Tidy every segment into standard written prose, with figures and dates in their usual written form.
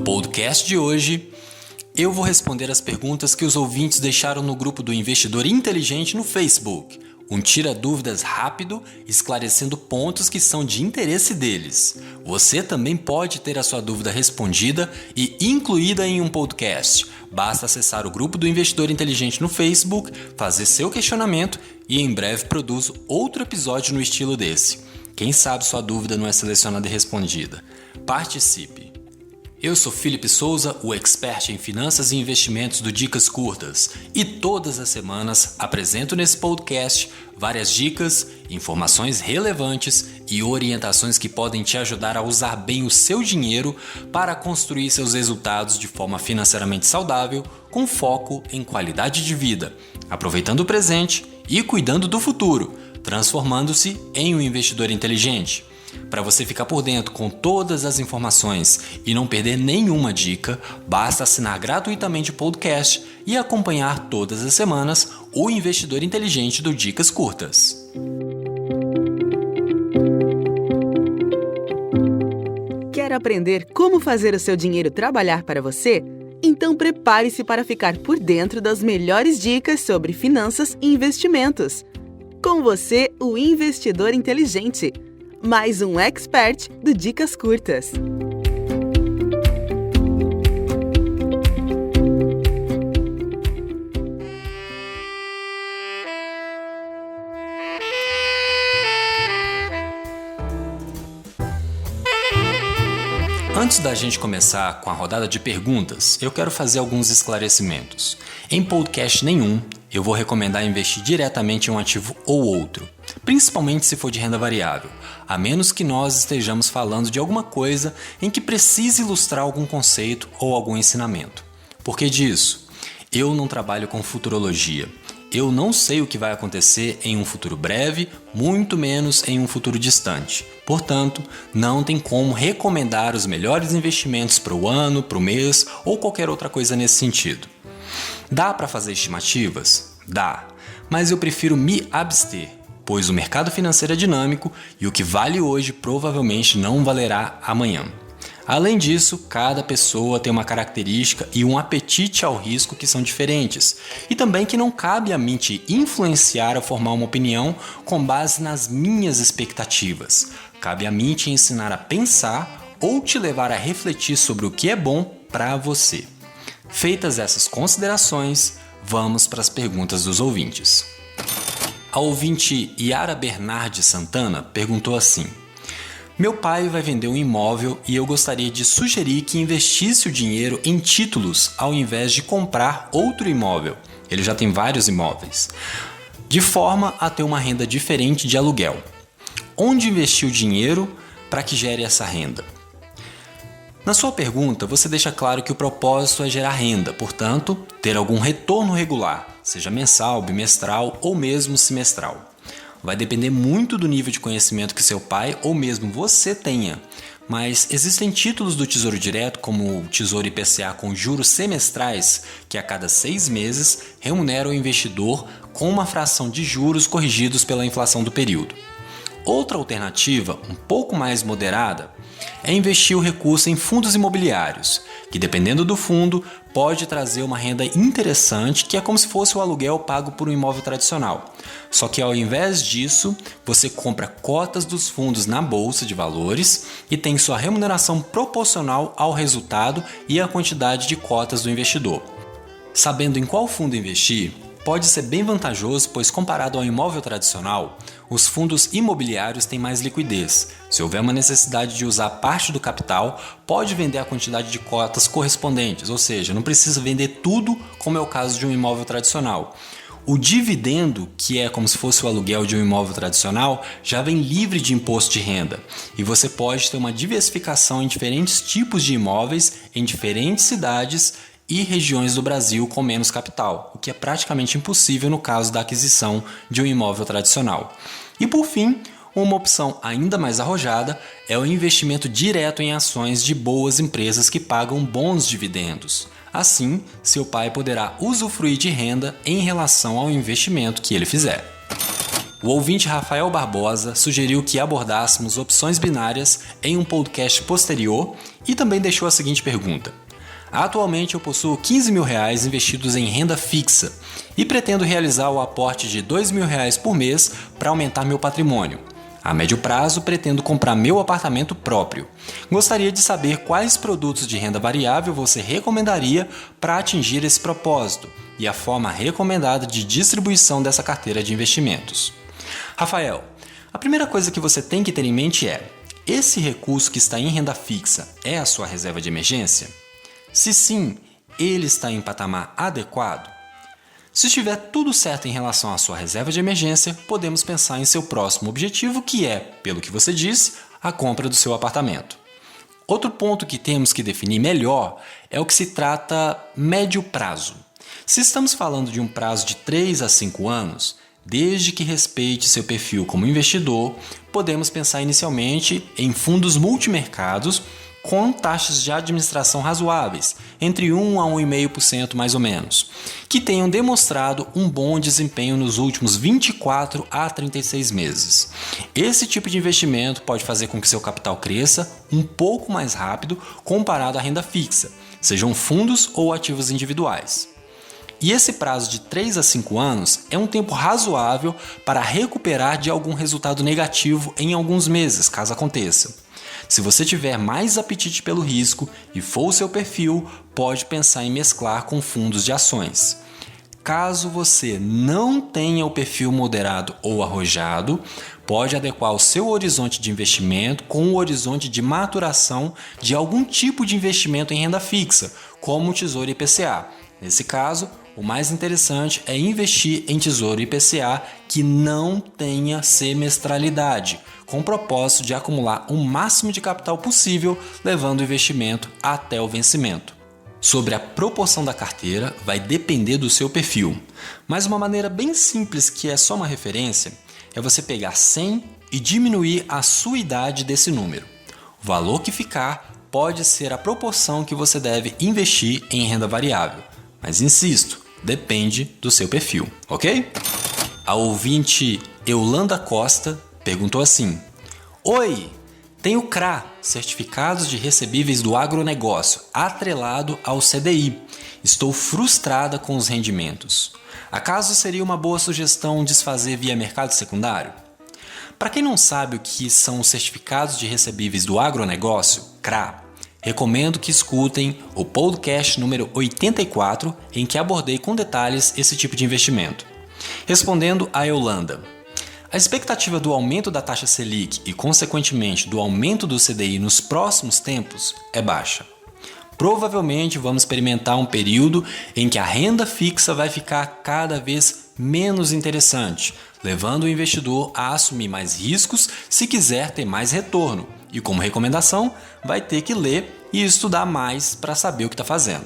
podcast de hoje, eu vou responder as perguntas que os ouvintes deixaram no grupo do Investidor Inteligente no Facebook. Um tira-dúvidas rápido, esclarecendo pontos que são de interesse deles. Você também pode ter a sua dúvida respondida e incluída em um podcast. Basta acessar o grupo do Investidor Inteligente no Facebook, fazer seu questionamento e em breve produzo outro episódio no estilo desse. Quem sabe sua dúvida não é selecionada e respondida. Participe! Eu sou Felipe Souza, o expert em finanças e investimentos do Dicas Curtas, e todas as semanas apresento nesse podcast várias dicas, informações relevantes e orientações que podem te ajudar a usar bem o seu dinheiro para construir seus resultados de forma financeiramente saudável, com foco em qualidade de vida, aproveitando o presente e cuidando do futuro, transformando-se em um investidor inteligente. Para você ficar por dentro com todas as informações e não perder nenhuma dica, basta assinar gratuitamente o podcast e acompanhar todas as semanas o Investidor Inteligente do Dicas Curtas. Quer aprender como fazer o seu dinheiro trabalhar para você? Então prepare-se para ficar por dentro das melhores dicas sobre finanças e investimentos. Com você, o Investidor Inteligente. Mais um expert do Dicas Curtas. Antes da gente começar com a rodada de perguntas, eu quero fazer alguns esclarecimentos. Em podcast nenhum, eu vou recomendar investir diretamente em um ativo ou outro, principalmente se for de renda variável, a menos que nós estejamos falando de alguma coisa em que precise ilustrar algum conceito ou algum ensinamento. Por que disso? Eu não trabalho com futurologia. Eu não sei o que vai acontecer em um futuro breve, muito menos em um futuro distante. Portanto, não tem como recomendar os melhores investimentos para o ano, para o mês ou qualquer outra coisa nesse sentido. Dá para fazer estimativas? Dá, mas eu prefiro me abster, pois o mercado financeiro é dinâmico e o que vale hoje provavelmente não valerá amanhã. Além disso, cada pessoa tem uma característica e um apetite ao risco que são diferentes, e também que não cabe a mim te influenciar a formar uma opinião com base nas minhas expectativas. Cabe a mim te ensinar a pensar ou te levar a refletir sobre o que é bom para você. Feitas essas considerações, vamos para as perguntas dos ouvintes. A ouvinte Yara Bernardi Santana perguntou assim: meu pai vai vender um imóvel e eu gostaria de sugerir que investisse o dinheiro em títulos ao invés de comprar outro imóvel. Ele já tem vários imóveis, de forma a ter uma renda diferente de aluguel. Onde investir o dinheiro para que gere essa renda? Na sua pergunta, você deixa claro que o propósito é gerar renda, portanto, ter algum retorno regular, seja mensal, bimestral ou mesmo semestral. Vai depender muito do nível de conhecimento que seu pai ou mesmo você tenha, mas existem títulos do Tesouro Direto, como o Tesouro IPCA com juros semestrais, que a cada 6 meses remuneram o investidor com uma fração de juros corrigidos pela inflação do período. Outra alternativa, um pouco mais moderada, é investir o recurso em fundos imobiliários, que dependendo do fundo pode trazer uma renda interessante, que é como se fosse o aluguel pago por um imóvel tradicional. Só que ao invés disso, você compra cotas dos fundos na bolsa de valores e tem sua remuneração proporcional ao resultado e à quantidade de cotas do investidor. Sabendo em qual fundo investir, pode ser bem vantajoso, pois comparado ao imóvel tradicional, os fundos imobiliários têm mais liquidez. Se houver uma necessidade de usar parte do capital, pode vender a quantidade de cotas correspondentes, ou seja, não precisa vender tudo, como é o caso de um imóvel tradicional. O dividendo, que é como se fosse o aluguel de um imóvel tradicional, já vem livre de imposto de renda, e você pode ter uma diversificação em diferentes tipos de imóveis, em diferentes cidades e regiões do Brasil com menos capital, o que é praticamente impossível no caso da aquisição de um imóvel tradicional. E por fim, uma opção ainda mais arrojada é o investimento direto em ações de boas empresas que pagam bons dividendos. Assim, seu pai poderá usufruir de renda em relação ao investimento que ele fizer. O ouvinte Rafael Barbosa sugeriu que abordássemos opções binárias em um podcast posterior e também deixou a seguinte pergunta. Atualmente eu possuo R$15 mil investidos em renda fixa e pretendo realizar o aporte de R$2 mil por mês para aumentar meu patrimônio. A médio prazo, pretendo comprar meu apartamento próprio. Gostaria de saber quais produtos de renda variável você recomendaria para atingir esse propósito e a forma recomendada de distribuição dessa carteira de investimentos. Rafael, a primeira coisa que você tem que ter em mente é: esse recurso que está em renda fixa é a sua reserva de emergência? Se sim, ele está em patamar adequado? Se estiver tudo certo em relação à sua reserva de emergência, podemos pensar em seu próximo objetivo, que é, pelo que você disse, a compra do seu apartamento. Outro ponto que temos que definir melhor é o que se trata médio prazo. Se estamos falando de um prazo de 3 a 5 anos, desde que respeite seu perfil como investidor, podemos pensar inicialmente em fundos multimercados com taxas de administração razoáveis, entre 1 a 1,5% mais ou menos, que tenham demonstrado um bom desempenho nos últimos 24 a 36 meses. Esse tipo de investimento pode fazer com que seu capital cresça um pouco mais rápido comparado à renda fixa, sejam fundos ou ativos individuais. E esse prazo de 3 a 5 anos é um tempo razoável para recuperar de algum resultado negativo em alguns meses, caso aconteça. Se você tiver mais apetite pelo risco e for o seu perfil, pode pensar em mesclar com fundos de ações. Caso você não tenha o perfil moderado ou arrojado, pode adequar o seu horizonte de investimento com o horizonte de maturação de algum tipo de investimento em renda fixa, como o Tesouro IPCA. Nesse caso, o mais interessante é investir em Tesouro IPCA que não tenha semestralidade, com o propósito de acumular o máximo de capital possível, levando o investimento até o vencimento. Sobre a proporção da carteira, vai depender do seu perfil, mas uma maneira bem simples, que é só uma referência, é você pegar 100 e diminuir a sua idade desse número. O valor que ficar pode ser a proporção que você deve investir em renda variável, mas insisto, depende do seu perfil, ok? A ouvinte Eulanda Costa perguntou assim: Oi, tenho CRA, Certificados de Recebíveis do Agronegócio, atrelado ao CDI. Estou frustrada com os rendimentos. Acaso seria uma boa sugestão desfazer via mercado secundário? Para quem não sabe o que são os Certificados de Recebíveis do Agronegócio, CRA, recomendo que escutem o podcast número 84, em que abordei com detalhes esse tipo de investimento. Respondendo a Eulanda, a expectativa do aumento da taxa Selic e, consequentemente, do aumento do CDI nos próximos tempos é baixa. Provavelmente vamos experimentar um período em que a renda fixa vai ficar cada vez menos interessante, levando o investidor a assumir mais riscos se quiser ter mais retorno. E como recomendação, vai ter que ler e estudar mais para saber o que está fazendo.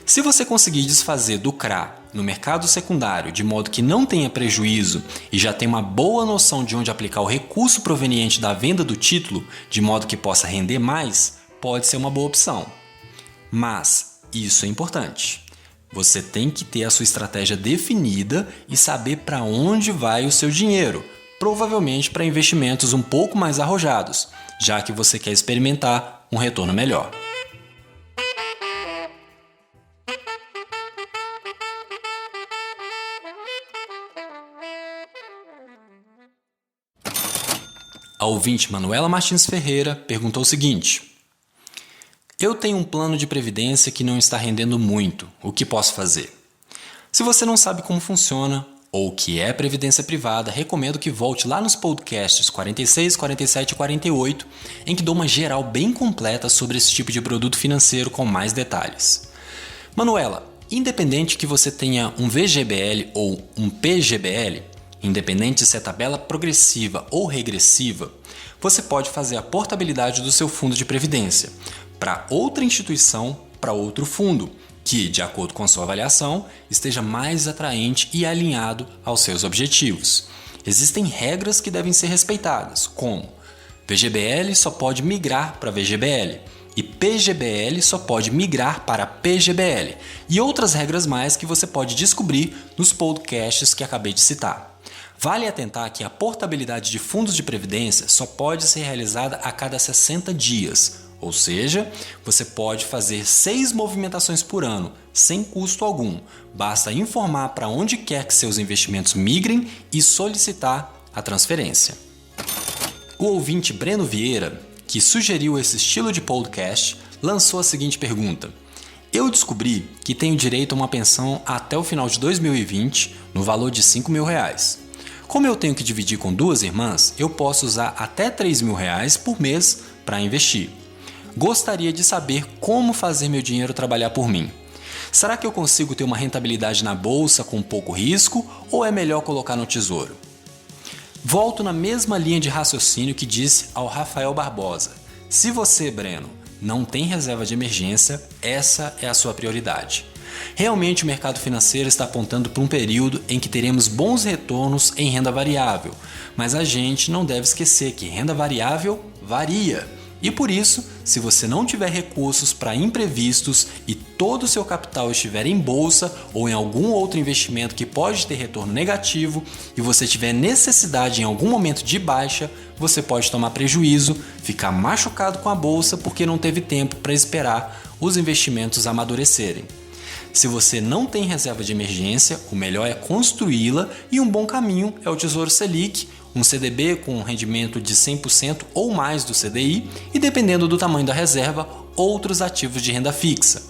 Se você conseguir desfazer do CRA no mercado secundário de modo que não tenha prejuízo e já tem uma boa noção de onde aplicar o recurso proveniente da venda do título de modo que possa render mais, pode ser uma boa opção. Mas isso é importante. Você tem que ter a sua estratégia definida e saber para onde vai o seu dinheiro, provavelmente para investimentos um pouco mais arrojados, já que você quer experimentar um retorno melhor. A ouvinte Manuela Martins Ferreira perguntou o seguinte: Eu tenho um plano de previdência que não está rendendo muito, o que posso fazer? Se você não sabe como funciona ou o que é previdência privada, recomendo que volte lá nos podcasts 46, 47 e 48, em que dou uma geral bem completa sobre esse tipo de produto financeiro com mais detalhes. Manuela, independente que você tenha um VGBL ou um PGBL, independente se é tabela progressiva ou regressiva, você pode fazer a portabilidade do seu fundo de previdência para outra instituição, para outro fundo, que, de acordo com a sua avaliação, esteja mais atraente e alinhado aos seus objetivos. Existem regras que devem ser respeitadas, como VGBL só pode migrar para VGBL e PGBL só pode migrar para PGBL, e outras regras mais que você pode descobrir nos podcasts que acabei de citar. Vale atentar que a portabilidade de fundos de previdência só pode ser realizada a cada 60 dias, ou seja, você pode fazer 6 movimentações por ano, sem custo algum. Basta informar para onde quer que seus investimentos migrem e solicitar a transferência. O ouvinte Breno Vieira, que sugeriu esse estilo de podcast, lançou a seguinte pergunta: eu descobri que tenho direito a uma pensão até o final de 2020 no valor de R$5.000. Como eu tenho que dividir com 2 irmãs, eu posso usar até R$3.000 por mês para investir. Gostaria de saber como fazer meu dinheiro trabalhar por mim. Será que eu consigo ter uma rentabilidade na bolsa com pouco risco ou é melhor colocar no tesouro? Volto na mesma linha de raciocínio que disse ao Rafael Barbosa. Se você, Breno, não tem reserva de emergência, essa é a sua prioridade. Realmente o mercado financeiro está apontando para um período em que teremos bons retornos em renda variável, mas a gente não deve esquecer que renda variável varia. E por isso, se você não tiver recursos para imprevistos e todo o seu capital estiver em bolsa ou em algum outro investimento que pode ter retorno negativo e você tiver necessidade em algum momento de baixa, você pode tomar prejuízo, ficar machucado com a bolsa porque não teve tempo para esperar os investimentos amadurecerem. Se você não tem reserva de emergência, o melhor é construí-la e um bom caminho é o Tesouro Selic, um CDB com um rendimento de 100% ou mais do CDI e, dependendo do tamanho da reserva, outros ativos de renda fixa.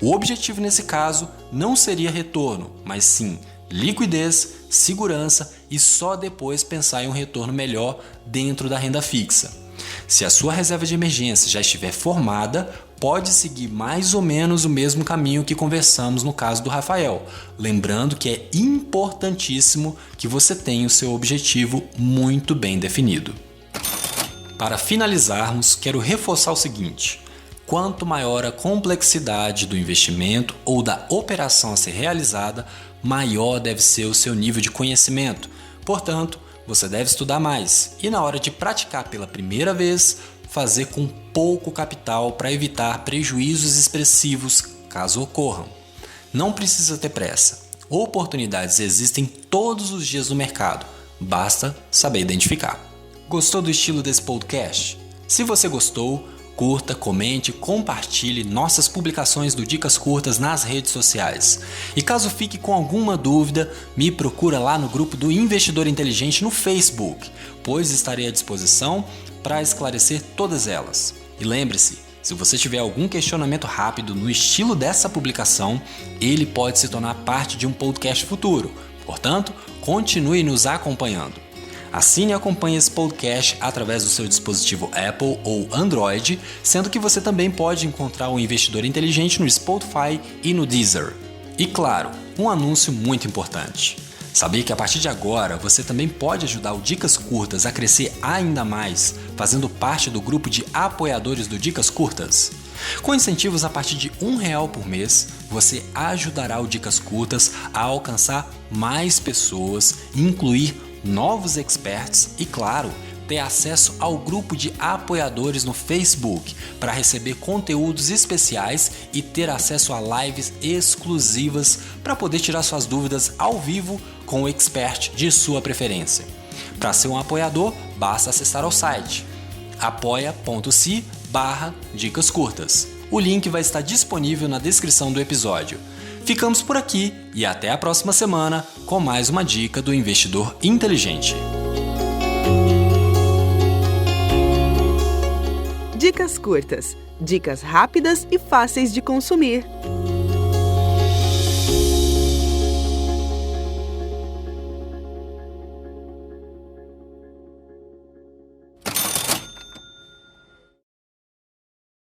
O objetivo nesse caso não seria retorno, mas sim liquidez, segurança e só depois pensar em um retorno melhor dentro da renda fixa. Se a sua reserva de emergência já estiver formada, pode seguir mais ou menos o mesmo caminho que conversamos no caso do Rafael, lembrando que é importantíssimo que você tenha o seu objetivo muito bem definido. Para finalizarmos, quero reforçar o seguinte: quanto maior a complexidade do investimento ou da operação a ser realizada, maior deve ser o seu nível de conhecimento. Portanto, você deve estudar mais e, na hora de praticar pela primeira vez, fazer com pouco capital para evitar prejuízos expressivos caso ocorram. Não precisa ter pressa. Oportunidades existem todos os dias no mercado, basta saber identificar. Gostou do estilo desse podcast? Se você gostou, curta, comente, compartilhe nossas publicações do Dicas Curtas nas redes sociais. E caso fique com alguma dúvida, me procura lá no grupo do Investidor Inteligente no Facebook, pois estarei à disposição para esclarecer todas elas. E lembre-se, se você tiver algum questionamento rápido no estilo dessa publicação, ele pode se tornar parte de um podcast futuro. Portanto, continue nos acompanhando. Assine e acompanhe esse podcast através do seu dispositivo Apple ou Android, sendo que você também pode encontrar o Investidor Inteligente no Spotify e no Deezer. E claro, um anúncio muito importante. Sabia que a partir de agora você também pode ajudar o Dicas Curtas a crescer ainda mais, fazendo parte do grupo de apoiadores do Dicas Curtas? Com incentivos a partir de R$1 por mês, você ajudará o Dicas Curtas a alcançar mais pessoas, incluir novos experts e, claro, ter acesso ao grupo de apoiadores no Facebook para receber conteúdos especiais e ter acesso a lives exclusivas para poder tirar suas dúvidas ao vivo com o expert de sua preferência. Para ser um apoiador, basta acessar ao site apoia.se/Dicas Curtas. O link vai estar disponível na descrição do episódio. Ficamos por aqui e até a próxima semana com mais uma dica do Investidor Inteligente. Dicas curtas, dicas rápidas e fáceis de consumir.